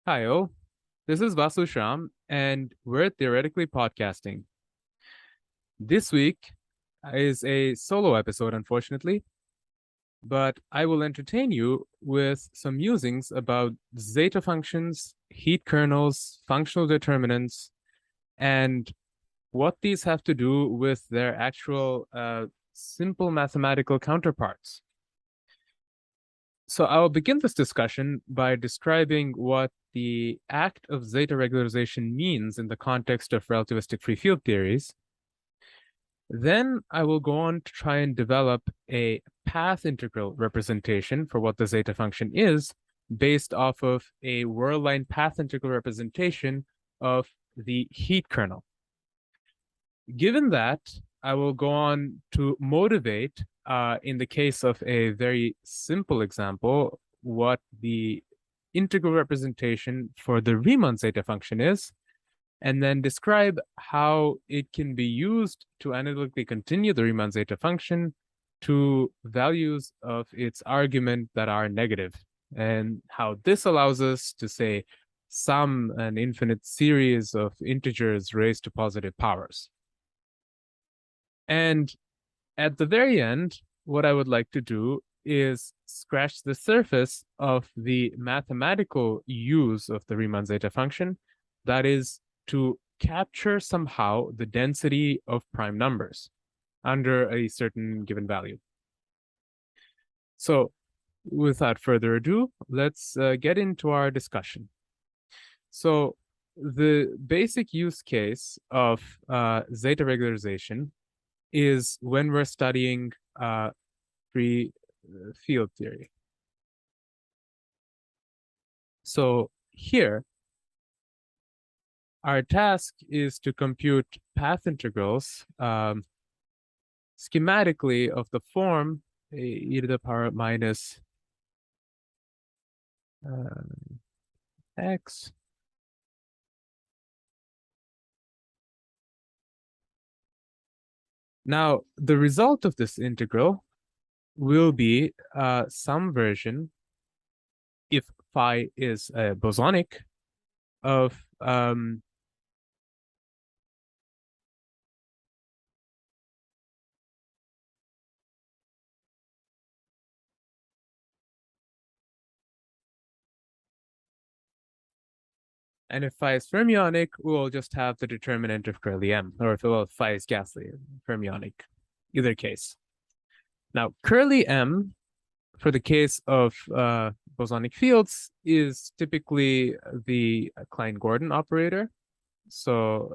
Hi, all. This is Vasu Sham, and we're theoretically podcasting. This week is a solo episode, unfortunately, but I will entertain you with some musings about zeta functions, heat kernels, functional determinants, and what these have to do with their actual simple mathematical counterparts. So I'll begin this discussion by describing what the act of zeta regularization means in the context of relativistic free field theories. Then I will go on to try and develop a path integral representation for what the zeta function is based off of a world-line path integral representation of the heat kernel. Given that, I will go on to motivate, in the case of a very simple example, what the integral representation for the Riemann zeta function is, and then describe how it can be used to analytically continue the Riemann zeta function to values of its argument that are negative, and how this allows us to say sum an infinite series of integers raised to positive powers. And at the very end, what I would like to do is scratch the surface of the mathematical use of the Riemann zeta function, that is to capture somehow the density of prime numbers under a certain given value. So without further ado, let's get into our discussion. So the basic use case of zeta regularization is when we're studying free field theory. So here, our task is to compute path integrals schematically of the form e to the power minus x Now, the result of this integral will be some version, if phi is a bosonic, of and if phi is fermionic, we'll just have the determinant of curly M, or if phi is Gasly, fermionic, either case. Now, curly M, for the case of bosonic fields, is typically the Klein-Gordon operator. So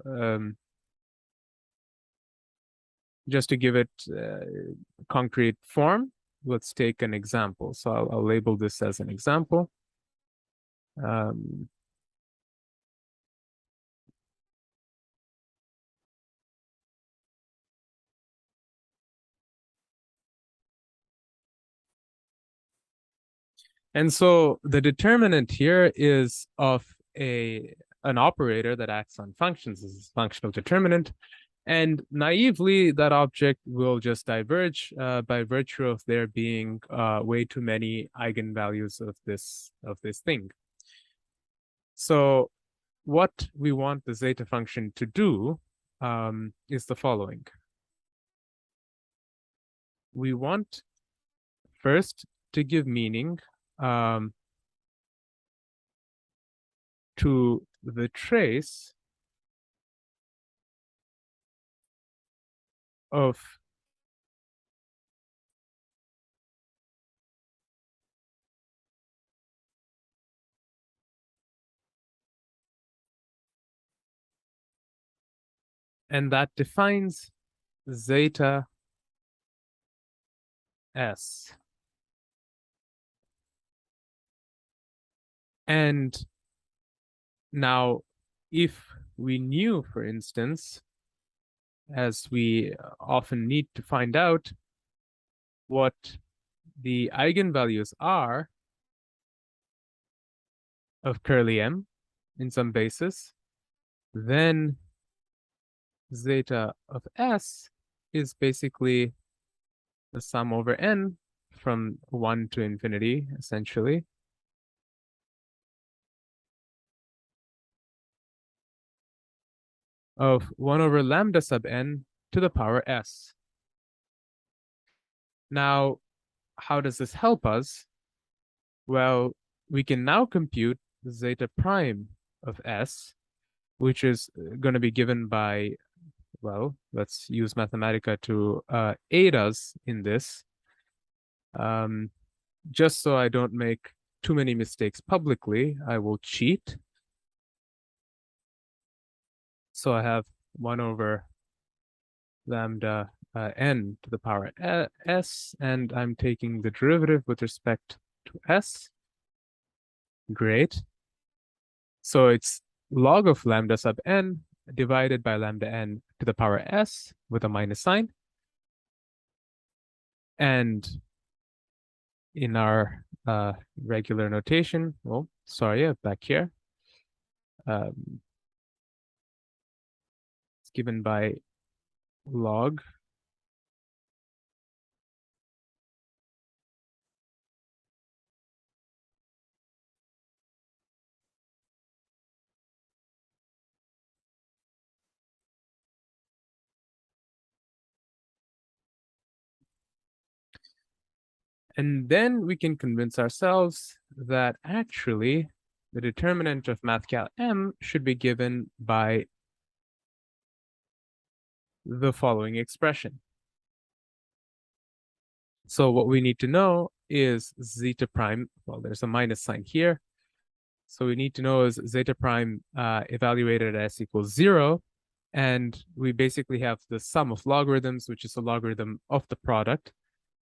just to give it concrete form, let's take an example. So I'll label this as an example. And so the determinant here is of an operator that acts on functions. This is functional determinant. And naively, that object will just diverge by virtue of there being way too many eigenvalues of this thing. So what we want the zeta function to do is the following. We want first to give meaning to the trace of and that defines zeta S. And now, if we knew, for instance, as we often need to find out, what the eigenvalues are of curly M in some basis, then zeta of S is basically the sum over n from 1 to infinity, essentially. of 1 over lambda sub n to the power s. Now, how does this help us? Well, we can now compute zeta prime of s, which is going to be given by, well, let's use Mathematica to aid us in this. Just so I don't make too many mistakes publicly, I will cheat. So I have 1 over lambda n to the power s, and I'm taking the derivative with respect to s. Great. So it's log of lambda sub n divided by lambda n to the power s with a minus sign. And in our regular notation, well, sorry, back here, it's given by log and then we can convince ourselves that actually the determinant of MathCal M should be given by the following expression. So what we need to know is zeta prime, well, there's a minus sign here. So we need to know is zeta prime evaluated at s equals 0. And we basically have the sum of logarithms, which is the logarithm of the product.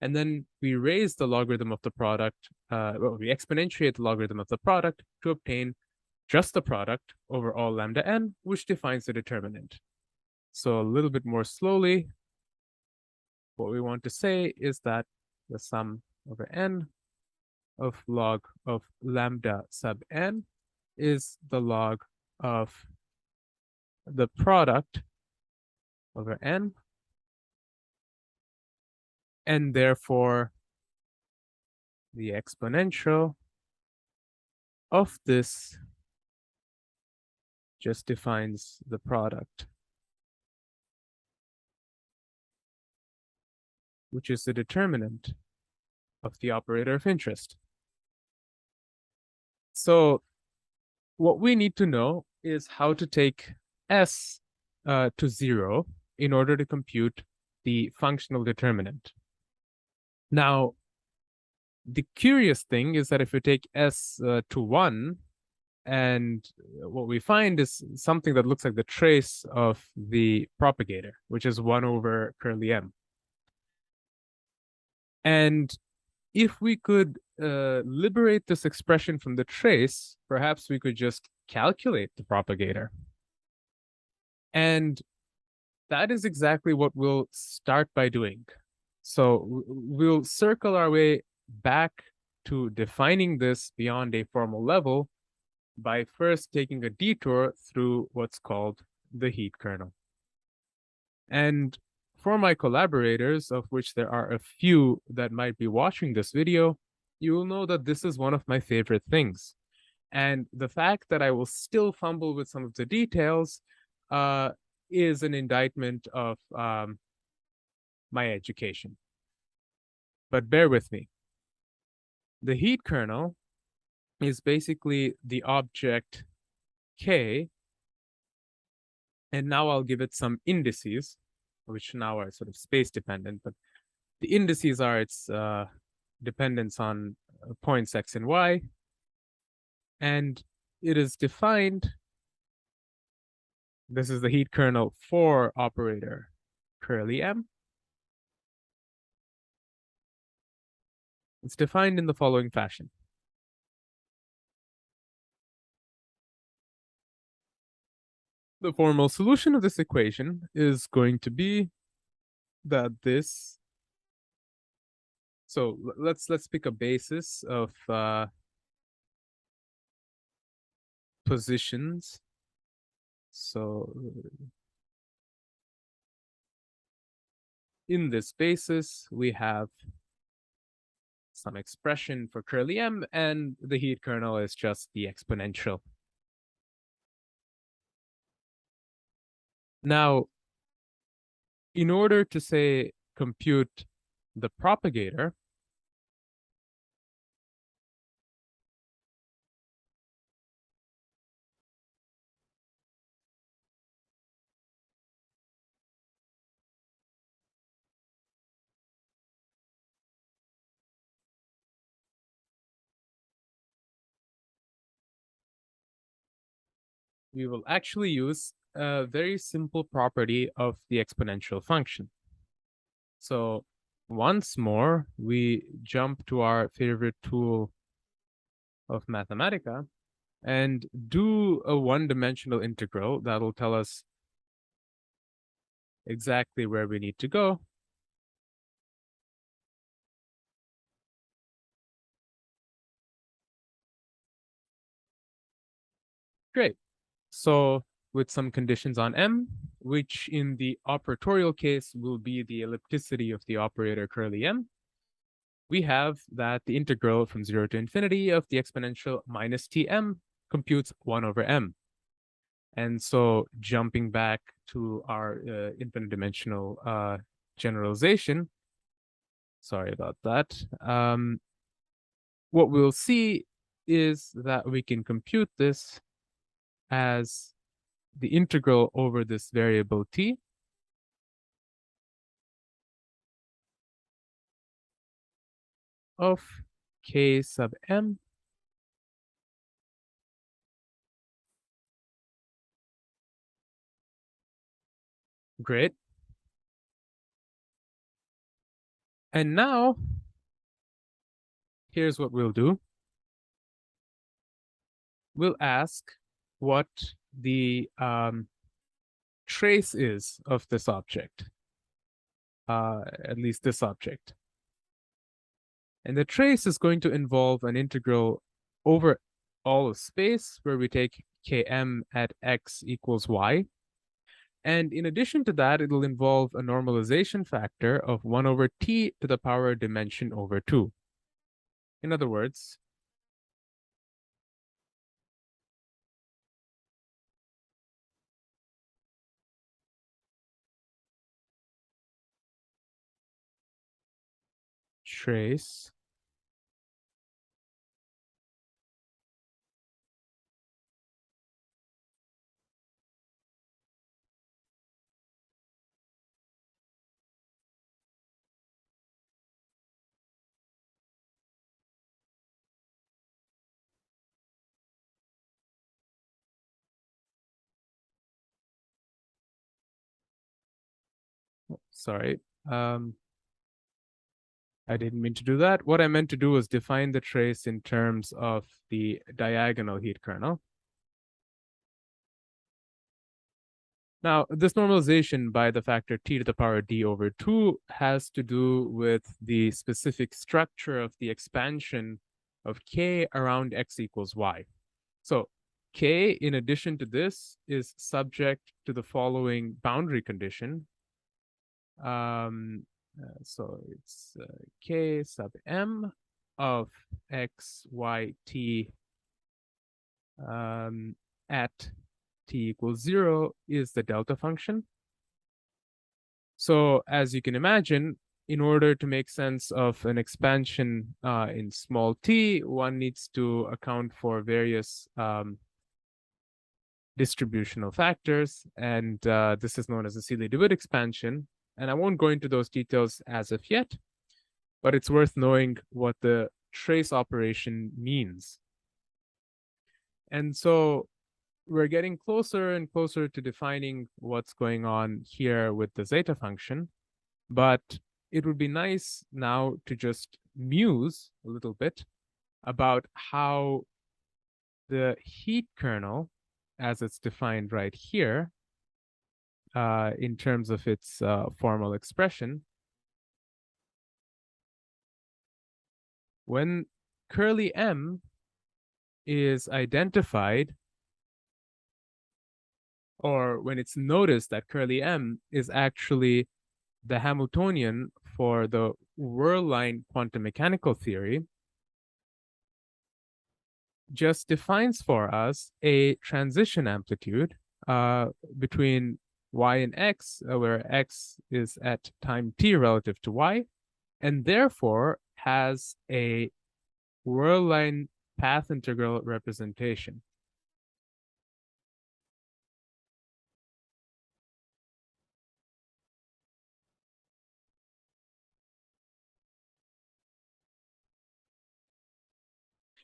And then we raise the logarithm of the product, well, we exponentiate the logarithm of the product to obtain just the product over all lambda n, which defines the determinant. So a little bit more slowly, what we want to say is that the sum over n of log of lambda sub n is the log of the product over n, and therefore the exponential of this just defines the product, which is the determinant of the operator of interest. So what we need to know is how to take s to 0 in order to compute the functional determinant. Now, the curious thing is that if we take s to 1, and what we find is something that looks like the trace of the propagator, which is 1 over curly m. And if we could liberate this expression from the trace, perhaps we could just calculate the propagator. And that is exactly what we'll start by doing. So we'll circle our way back to defining this beyond a formal level by first taking a detour through what's called the heat kernel. And for my collaborators, of which there are a few that might be watching this video, you will know that this is one of my favorite things. And the fact that I will still fumble with some of the details is an indictment of my education. But bear with me. The heat kernel is basically the object K, and now I'll give it some indices, which now are sort of space dependent, but the indices are its dependence on points x and y, and it is defined, this is the heat kernel for operator curly m. It's defined in the following fashion. The formal solution of this equation is going to be that this, so let's pick a basis of positions. So in this basis, we have some expression for curly m, and the heat kernel is just the exponential. Now, in order to say compute the propagator, we will actually use a very simple property of the exponential function. So once more, we jump to our favorite tool of Mathematica and do a one-dimensional integral that'll tell us exactly where we need to go. Great. So with some conditions on M, which in the operatorial case will be the ellipticity of the operator curly M, we have that the integral from 0 to infinity of the exponential minus Tm computes 1 over M. And so jumping back to our infinite dimensional generalization, sorry about that, what we'll see is that we can compute this as the integral over this variable t of k sub m Great. And now, here's what we'll do. We'll ask what the trace is of this object, at least this object. And the trace is going to involve an integral over all of space where we take km at x equals y. And in addition to that, it'll involve a normalization factor of 1 over t to the power dimension over 2. In other words, trace sorry. I didn't mean to do that. What I meant to do was define the trace in terms of the diagonal heat kernel. Now, this normalization by the factor t to the power d over 2 has to do with the specific structure of the expansion of k around x equals y. So k, in addition to this, is subject to the following boundary condition. So it's k sub m of x, y, t at t equals 0 is the delta function. So as you can imagine, in order to make sense of an expansion in small t, one needs to account for various distributional factors, and this is known as the Seeley-DeWitt expansion. And I won't go into those details as of yet, but it's worth knowing what the trace operation means. And so we're getting closer and closer to defining what's going on here with the zeta function, but it would be nice now to just muse a little bit about how the heat kernel, as it's defined right here, in terms of its formal expression, when curly m is identified, or when it's noticed that curly m is actually the Hamiltonian for the whirl line quantum mechanical theory, just defines for us a transition amplitude between y and x, where x is at time t relative to y, and therefore has a world line path integral representation.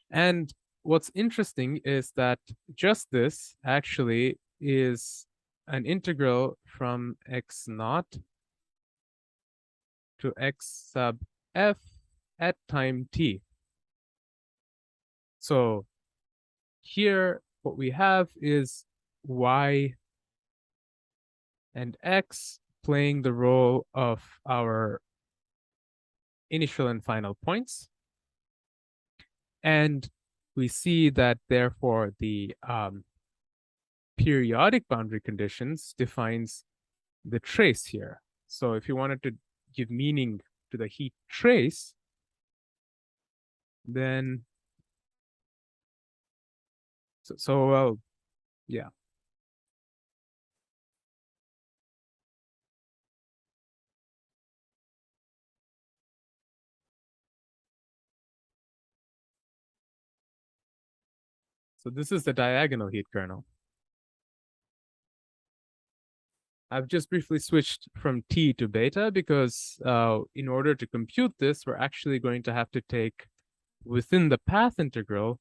And what's interesting is that just this actually is an integral from x naught to x sub f at time t. So here, what we have is y and x playing the role of our initial and final points. And we see that therefore the periodic boundary conditions defines the trace here. So if you wanted to give meaning to the heat trace, then well, yeah. So this is the diagonal heat kernel. I've just briefly switched from t to beta because in order to compute this, we're actually going to have to take within the path integral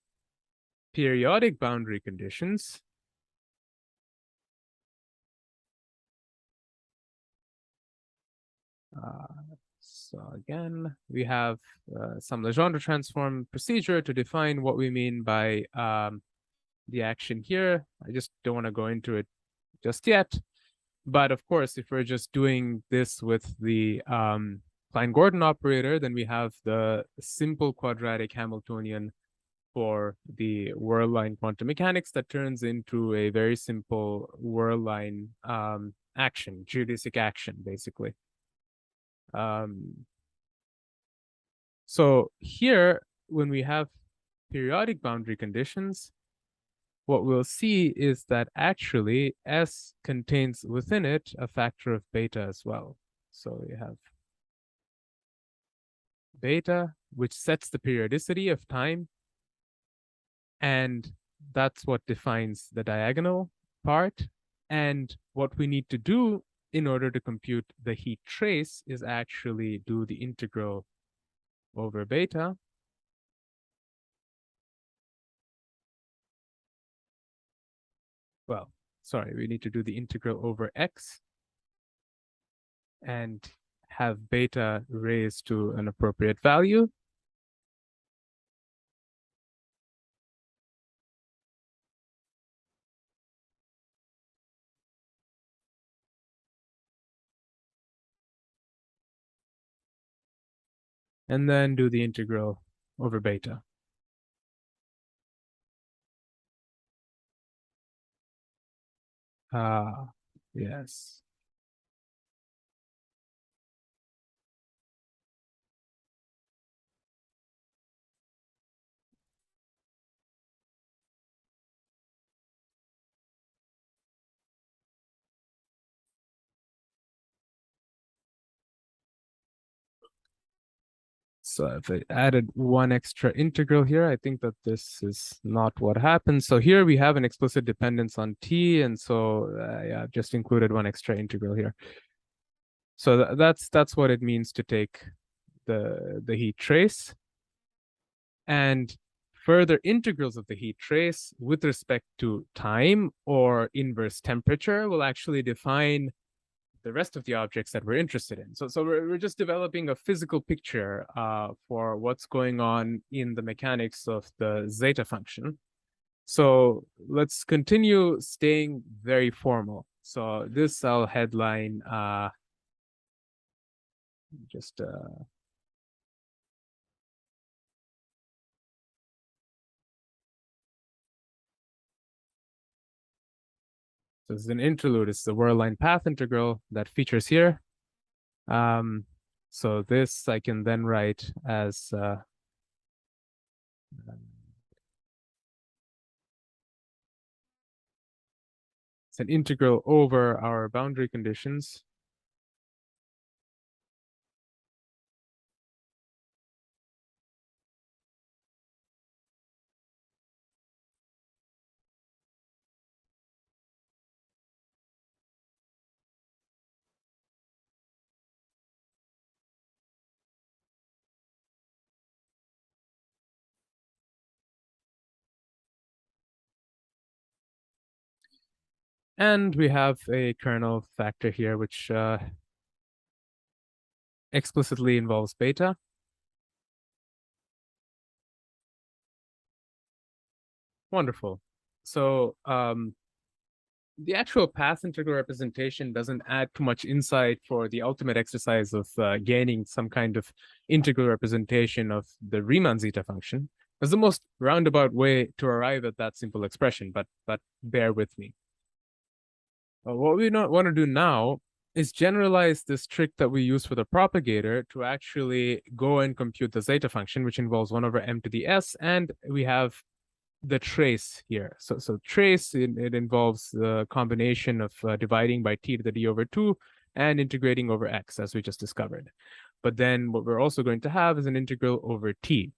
periodic boundary conditions. So again, we have some Legendre transform procedure to define what we mean by the action here. I just don't want to go into it just yet. But of course, if we're just doing this with the Klein-Gordon operator, then we have the simple quadratic Hamiltonian for the world line quantum mechanics that turns into a very simple world line action, geodesic action, basically. So here, when we have periodic boundary conditions, what we'll see is that actually S contains within it a factor of beta as well. So we have beta, which sets the periodicity of time, and that's what defines the diagonal part. And what we need to do in order to compute the heat trace is actually do the integral over beta. Well, sorry, we need to do the integral over x and have beta raised to an appropriate value. And then do the integral over beta. Yes. So if I added one extra integral here, I think that this is not what happens. So here we have an explicit dependence on t, and so yeah, I've just included one extra integral here. So that's what it means to take the heat trace. And further integrals of the heat trace with respect to time or inverse temperature will actually define the rest of the objects that we're interested in. So we're just developing a physical picture for what's going on in the mechanics of the zeta function. So let's continue staying very formal. So this I'll headline just so this is an interlude. It's the world line path integral that features here. So this I can then write as It's an integral over our boundary conditions. And we have a kernel factor here, which explicitly involves beta. Wonderful. So the actual path integral representation doesn't add too much insight for the ultimate exercise of gaining some kind of integral representation of the Riemann zeta function. It's the most roundabout way to arrive at that simple expression, but bear with me. What we want to do now is generalize this trick that we use for the propagator to actually go and compute the zeta function, which involves 1 over m to the s, and we have the trace here. So trace, it involves the combination of dividing by t to the d over 2 and integrating over x, as we just discovered. But then what we're also going to have is an integral over t.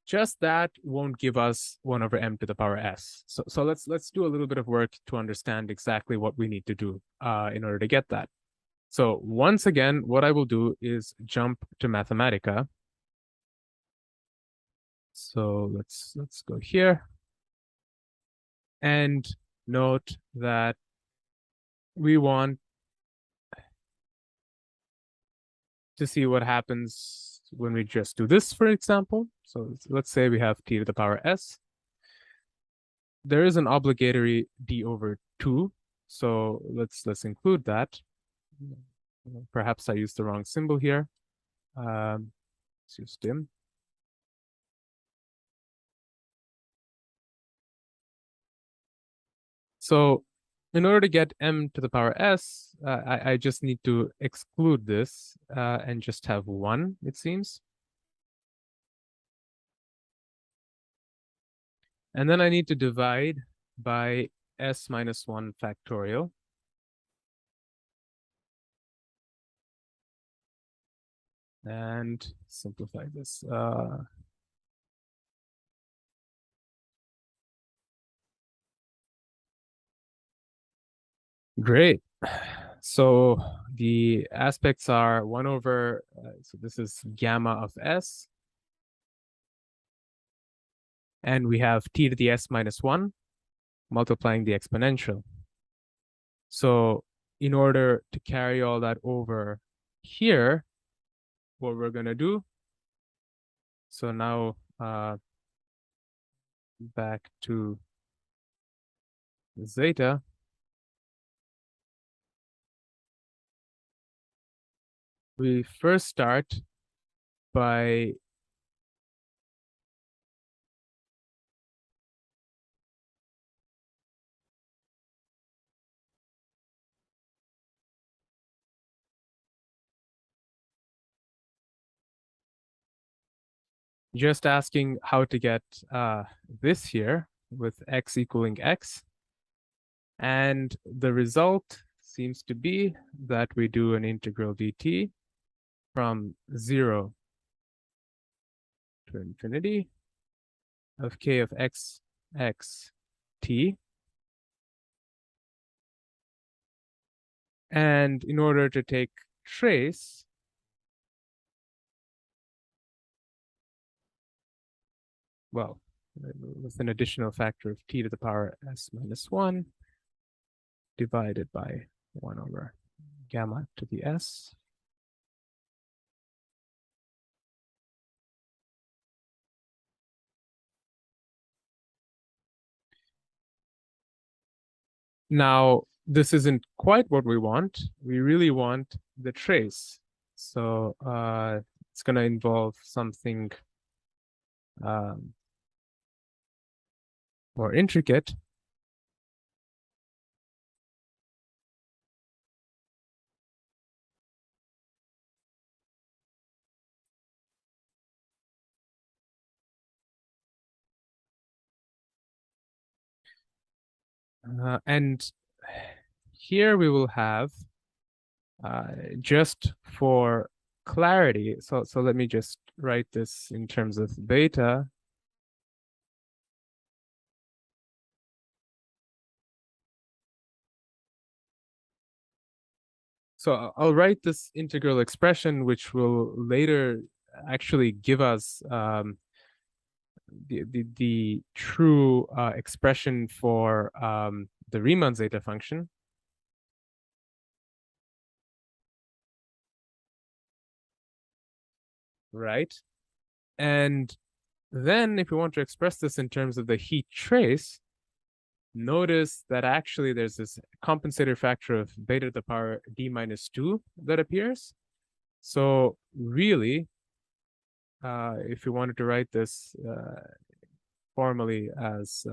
Just that won't give us 1 over m to the power s. So let's do a little bit of work to understand exactly what we need to do in order to get that. So once again, what I will do is jump to Mathematica. So let's go here and note that we want to see what happens when we just do this, for example. So let's say we have t to the power s. There is an obligatory d over 2. So let's include that. Perhaps I used the wrong symbol here. Let's use dim. So in order to get m to the power s, I just need to exclude this and just have 1, it seems. And then I need to divide by s minus 1 factorial. And simplify this. Great. So the aspects are 1 over, so this is gamma of s. And we have t to the s minus 1 multiplying the exponential. So in order to carry all that over here, what we're going to do, so now back to zeta, we first start by just asking how to get this here with x equaling x. And the result seems to be that we do an integral dt from 0 to infinity of k of x t. And in order to take trace, well, with an additional factor of t to the power s minus 1 divided by 1 over gamma to the s. Now, this isn't quite what we want. We really want the trace. So it's going to involve something more intricate. And here we will have, just for clarity, so let me just write this in terms of beta. So I'll write this integral expression, which will later actually give us the true expression for the Riemann zeta function. Right? And then if we want to express this in terms of the heat trace, notice that actually there's this compensator factor of beta to the power d minus 2 that appears. So really, if we wanted to write this formally as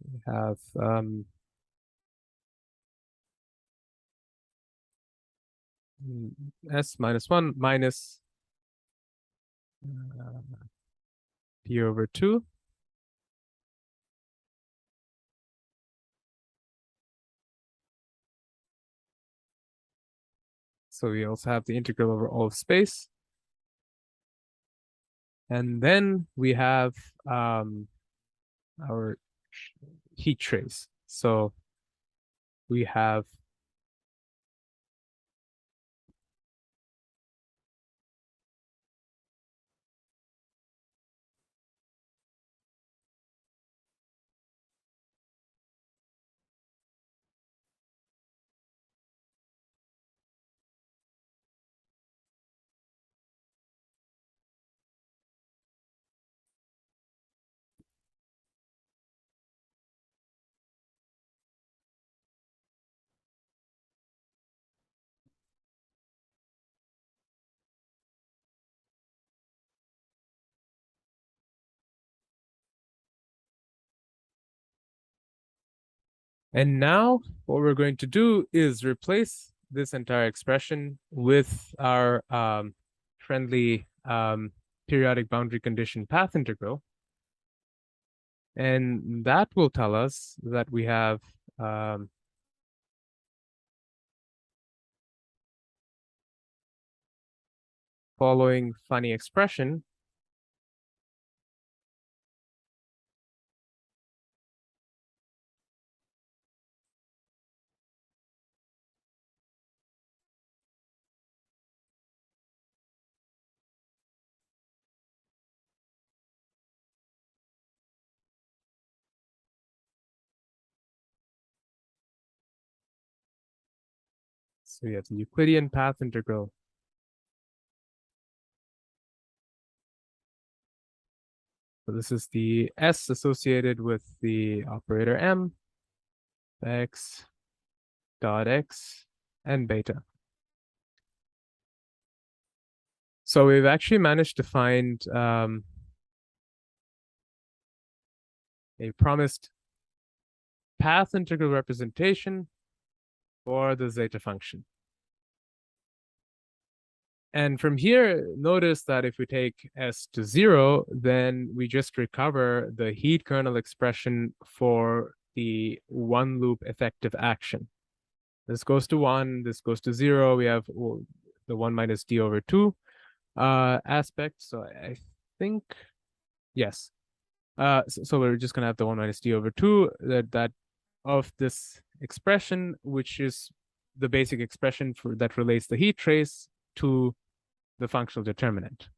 we have s minus 1 minus p over 2. So we also have the integral over all of space. And then we have our heat trace. So we have and now what we're going to do is replace this entire expression with our friendly periodic boundary condition path integral. And that will tell us that we have following funny expression. So we have the Euclidean path integral. So this is the S associated with the operator M, x dot x, and beta. So we've actually managed to find a promised path integral representation for the zeta function. And from here, notice that if we take s to 0, then we just recover the heat kernel expression for the one loop effective action. This goes to 1, this goes to 0. We have the 1 minus d over 2 aspect. So I think, yes. So we're just going to have the 1 minus d over 2 that of this expression, which is the basic expression for that relates the heat trace to the functional determinant.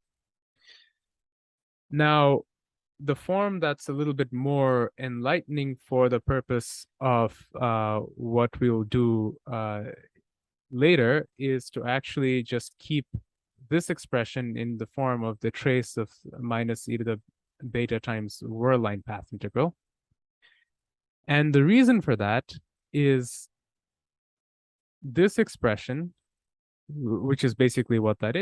Now, the form that's a little bit more enlightening for the purpose of what we'll do later is to actually just keep this expression in the form of the trace of minus e to the beta times whirl line path integral. And the reason for that is this expression, which is basically what that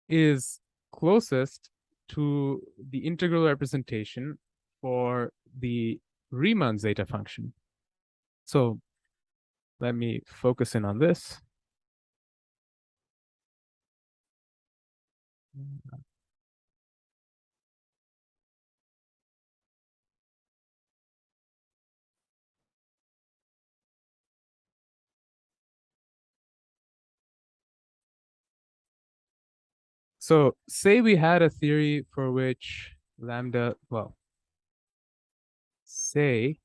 is closest to the integral representation for the Riemann zeta function. So let me focus in on this. So say we had a theory for which lambda, well, say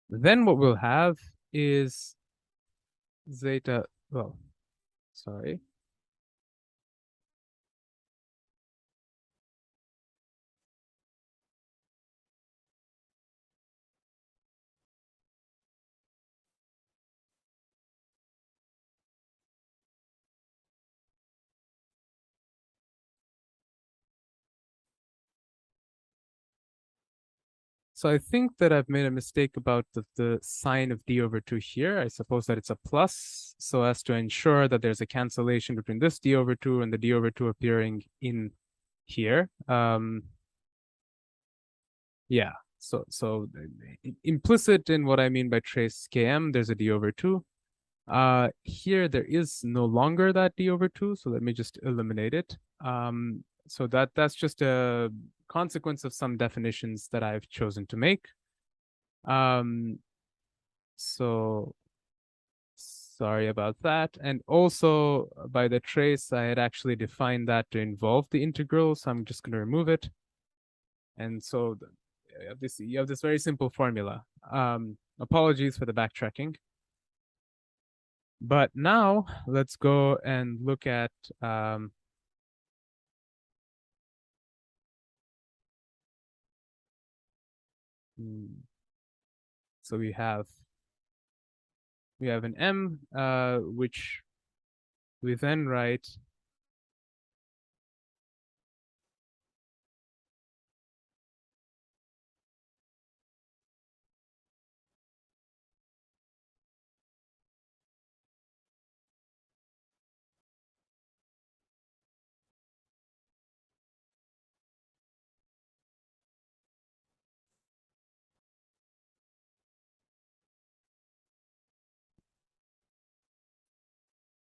then what we'll have is zeta, well, sorry. So I think that I've made a mistake about the sign of d over 2 here. I suppose that it's a plus, so as to ensure that there's a cancellation between this d over 2 and the d over 2 appearing in here. Yeah, so implicit in what I mean by trace km, there's a d over 2. Here there is no longer that d over 2, so let me just eliminate it. So that's just a consequence of some definitions that I've chosen to make. So sorry about that. And also by the trace, I had actually defined that to involve the integral, so I'm just going to remove it. And so you have this very simple formula. Apologies for the backtracking. But now let's go and look at so we have an m which we then write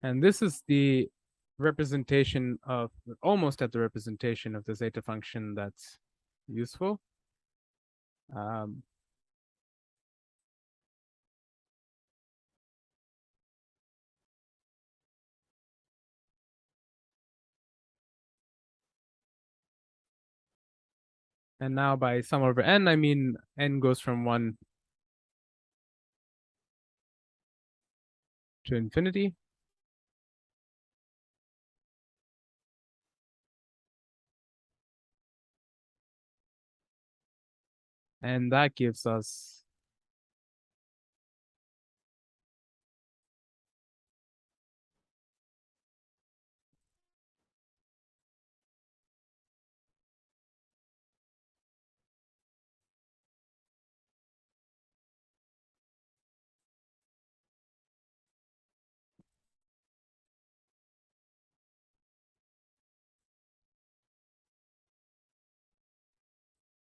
and this is the representation of almost at the representation of the zeta function that's useful. And now by sum over n, I mean n goes from 1 to infinity. And that gives us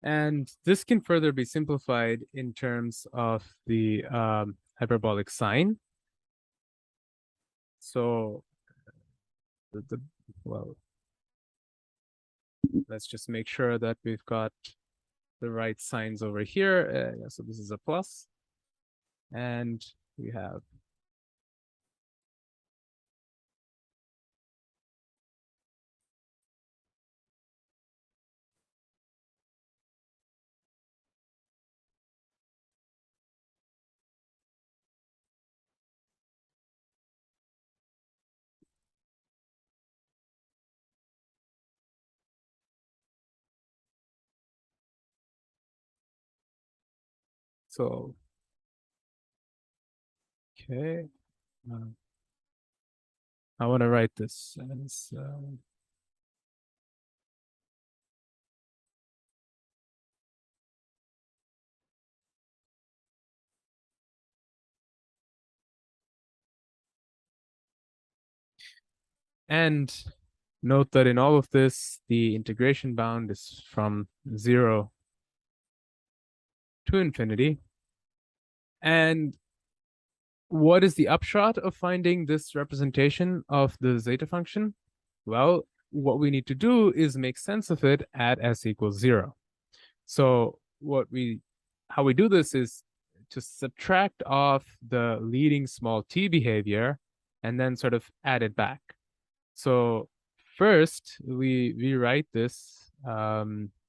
and this can further be simplified in terms of the hyperbolic sign. So well, let's just make sure that we've got the right signs over here. So this is a plus, and we have so okay. I want to write this as and note that in all of this, the integration bound is from 0 to infinity. And what is the upshot of finding this representation of the zeta function? Well, what we need to do is make sense of it at s equals 0. So how we do this is to subtract off the leading small t behavior and then sort of add it back. So first we rewrite this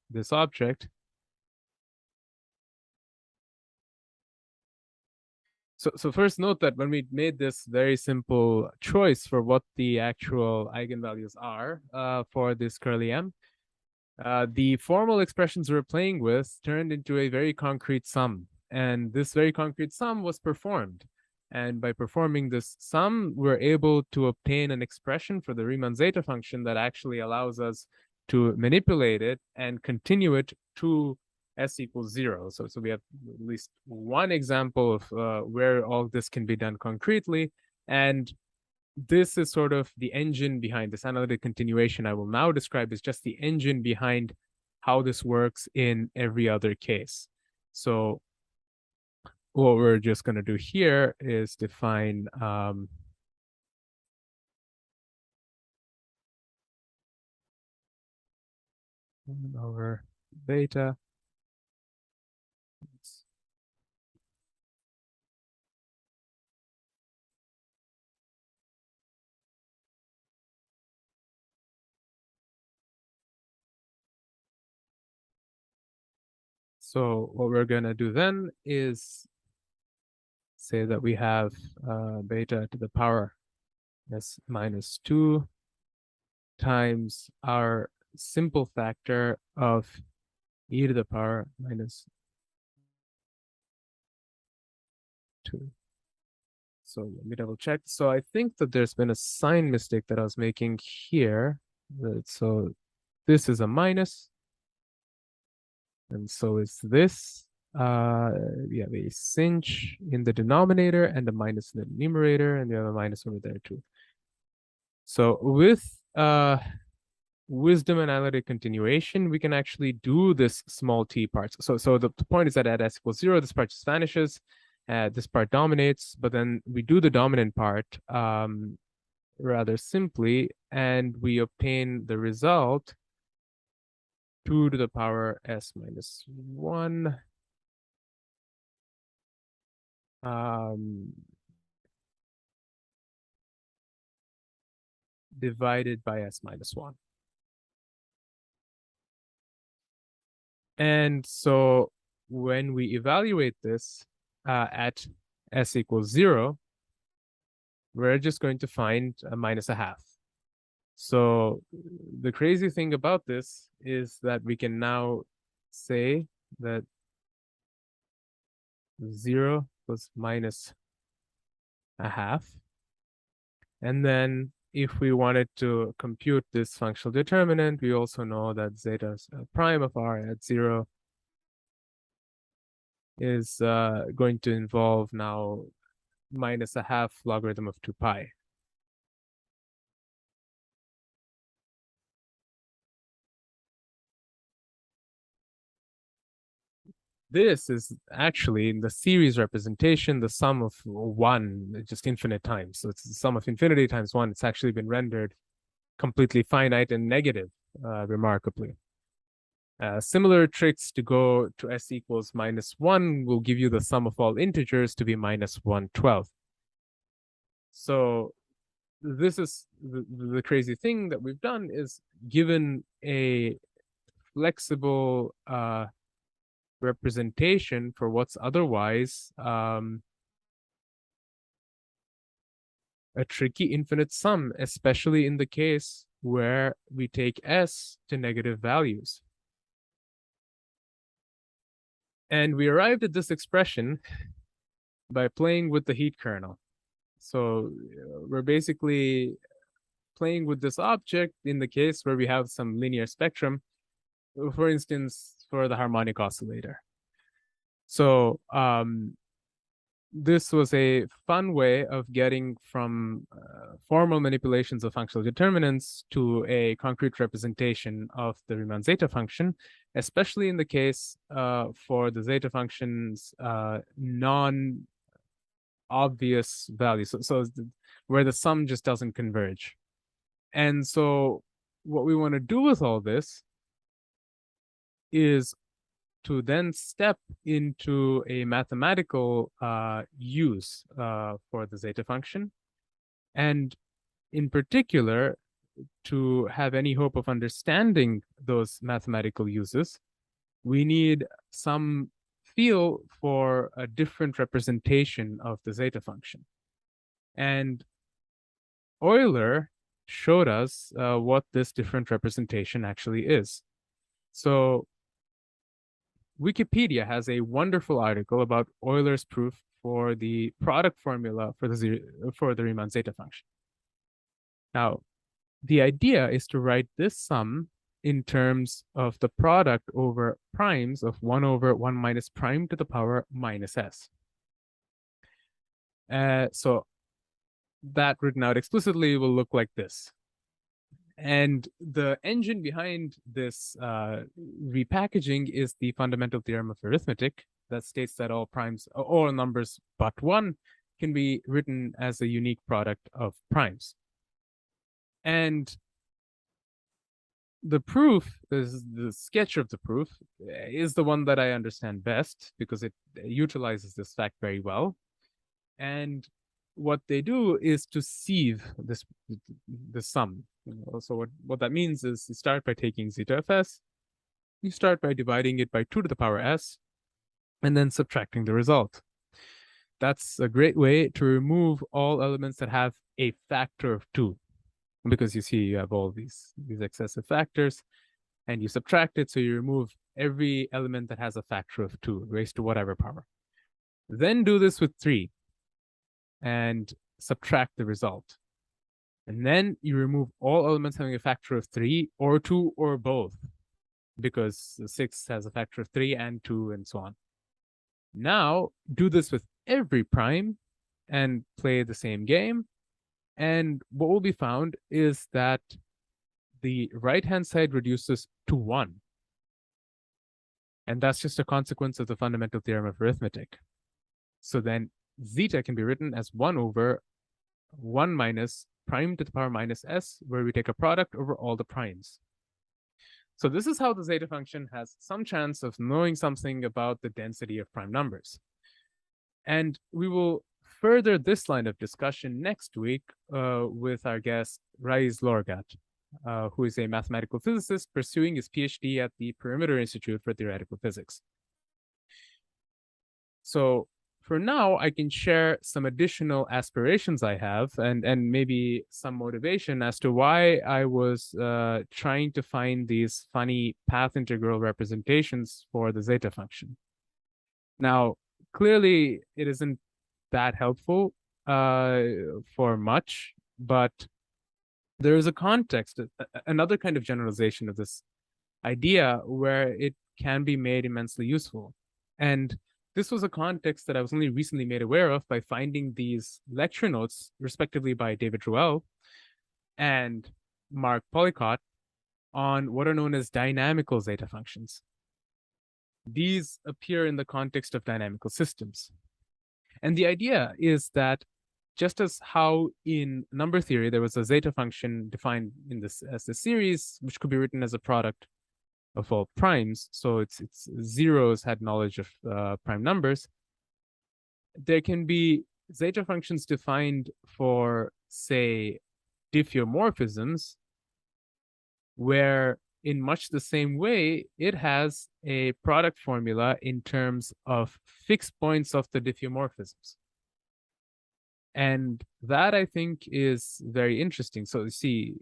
this object. So first note that when we made this very simple choice for what the actual eigenvalues are for this curly m, the formal expressions we're playing with turned into a very concrete sum. And this very concrete sum was performed. And by performing this sum, we're able to obtain an expression for the Riemann zeta function that actually allows us to manipulate it and continue it to s equals 0. So we have at least one example of where all this can be done concretely. And this is sort of the engine behind this analytic continuation I will now describe is just the engine behind how this works in every other case. So what we're just going to do here is define over beta. So what we're going to do then is say that we have beta to the power s minus 2 times our simple factor of e to the power minus 2. So let me double check. So I think that there's been a sign mistake that I was making here. So this is a minus, and so is this. We have a sinh in the denominator and a minus in the numerator, and we have a minus over there too. So with wisdom analytic continuation, we can actually do this small t parts. So the point is that at s equals 0, this part just vanishes. This part dominates, but then we do the dominant part rather simply, and we obtain the result 2 to the power s minus 1 divided by s minus 1. And so when we evaluate this at s equals 0, we're just going to find a minus a half. So the crazy thing about this is that we can now say that 0 was minus a half. And then if we wanted to compute this functional determinant, we also know that zeta prime of r at 0 is going to involve now minus a half logarithm of 2 pi. This is actually in the series representation, the sum of 1, just infinite times. So it's the sum of infinity times 1. It's actually been rendered completely finite and negative, remarkably. Similar tricks to go to s equals minus 1 will give you the sum of all integers to be minus 1/12. So this is the crazy thing that we've done is given a flexible representation for what's otherwise a tricky infinite sum, especially in the case where we take s to negative values. And we arrived at this expression by playing with the heat kernel. So we're basically playing with this object in the case where we have some linear spectrum, for instance, for the harmonic oscillator. So this was a fun way of getting from formal manipulations of functional determinants to a concrete representation of the Riemann zeta function, especially in the case for the zeta function's non obvious value, so where the sum just doesn't converge. And so what we want to do with all this is to then step into a mathematical use for the zeta function. And in particular, to have any hope of understanding those mathematical uses, we need some feel for a different representation of the zeta function. And Euler showed us what this different representation actually is. So Wikipedia has a wonderful article about Euler's proof for the product formula for the Riemann zeta function. Now, the idea is to write this sum in terms of the product over primes of 1 over 1 minus prime to the power minus s. So that written out explicitly will look like this. And the engine behind this repackaging is the fundamental theorem of arithmetic that states that all primes, all numbers but 1, can be written as a unique product of primes. And the proof, is the sketch of the proof, is the one that I understand best because it utilizes this fact very well. And what they do is to sieve the sum. So what that means is you start by taking zeta of s, you start by dividing it by 2 to the power s, and then subtracting the result. That's a great way to remove all elements that have a factor of 2. Because you see, you have all these excessive factors, and you subtract it, so you remove every element that has a factor of 2 raised to whatever power. Then do this with 3, and subtract the result. And then you remove all elements having a factor of 3 or 2 or both, because 6 has a factor of 3 and 2 and so on. Now do this with every prime and play the same game. And what will be found is that the right-hand side reduces to 1. And that's just a consequence of the fundamental theorem of arithmetic. So then zeta can be written as 1 over 1 minus prime to the power minus s, where we take a product over all the primes. So this is how the zeta function has some chance of knowing something about the density of prime numbers. And we will further this line of discussion next week with our guest, Raiz Lorgat, who is a mathematical physicist pursuing his PhD at the Perimeter Institute for Theoretical Physics. So for now, I can share some additional aspirations I have and maybe some motivation as to why I was trying to find these funny path integral representations for the zeta function. Now, clearly, it isn't that helpful for much, but there is a context, another kind of generalization of this idea where it can be made immensely useful. And this was a context that I was only recently made aware of by finding these lecture notes, respectively by David Ruel and Mark Policott, on what are known as dynamical zeta functions. These appear in the context of dynamical systems. And the idea is that just as how in number theory there was a zeta function defined in this as a series, which could be written as a product of all primes, so its zeros had knowledge of prime numbers, there can be zeta functions defined for, say, diffeomorphisms, where in much the same way, it has a product formula in terms of fixed points of the diffeomorphisms. And that, I think, is very interesting. So you see,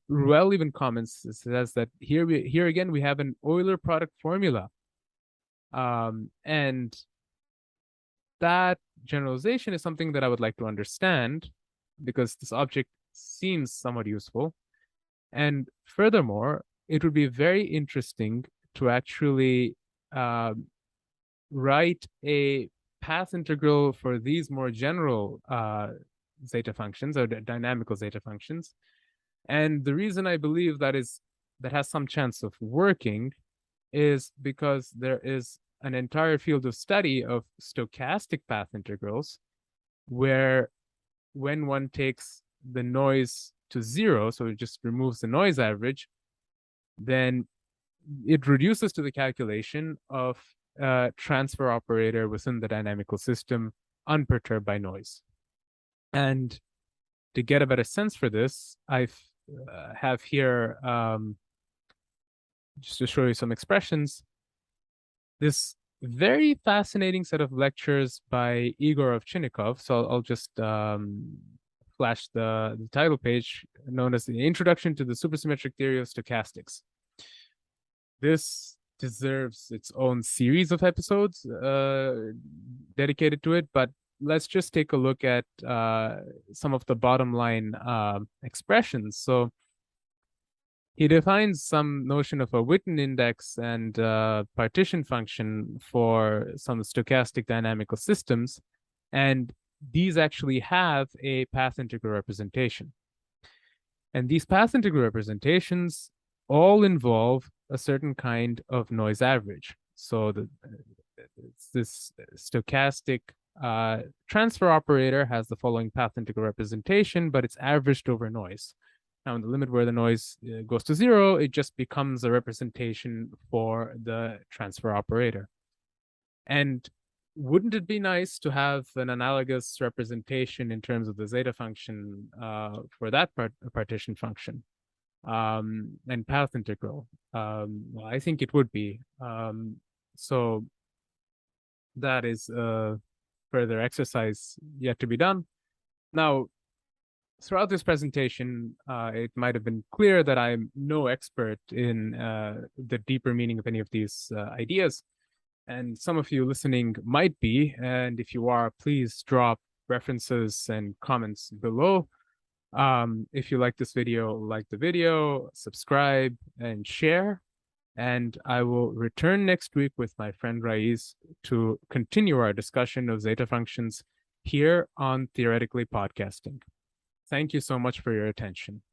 Ruel even comments, says that here again, we have an Euler product formula. And that generalization is something that I would like to understand because this object seems somewhat useful. And furthermore, it would be very interesting to actually write a path integral for these more general zeta functions or dynamical zeta functions. And the reason I believe that has some chance of working is because there is an entire field of study of stochastic path integrals, where when one takes the noise to zero, so it just removes the noise average, then it reduces to the calculation of a transfer operator within the dynamical system unperturbed by noise. And to get a better sense for this, I have here, just to show you some expressions, this very fascinating set of lectures by Igor Ovchinnikov. So I'll just flash the title page, known as the Introduction to the Supersymmetric Theory of Stochastics. This deserves its own series of episodes dedicated to it, but let's just take a look at some of the bottom line expressions. So he defines some notion of a Witten index and partition function for some stochastic dynamical systems, and these actually have a path integral representation. And these path integral representations all involve a certain kind of noise average. So this stochastic transfer operator has the following path integral representation, but it's averaged over noise. Now, in the limit where the noise goes to zero, it just becomes a representation for the transfer operator. And wouldn't it be nice to have an analogous representation in terms of the zeta function for that partition function and path integral? Well, I think it would be. So that is further exercise yet to be done. Now, throughout this presentation, it might have been clear that I'm no expert in the deeper meaning of any of these ideas. And some of you listening might be, and if you are, please drop references and comments below. If you like this video, like the video, subscribe, and share. And I will return next week with my friend Raiz to continue our discussion of zeta functions here on Theoretically Podcasting. Thank you so much for your attention.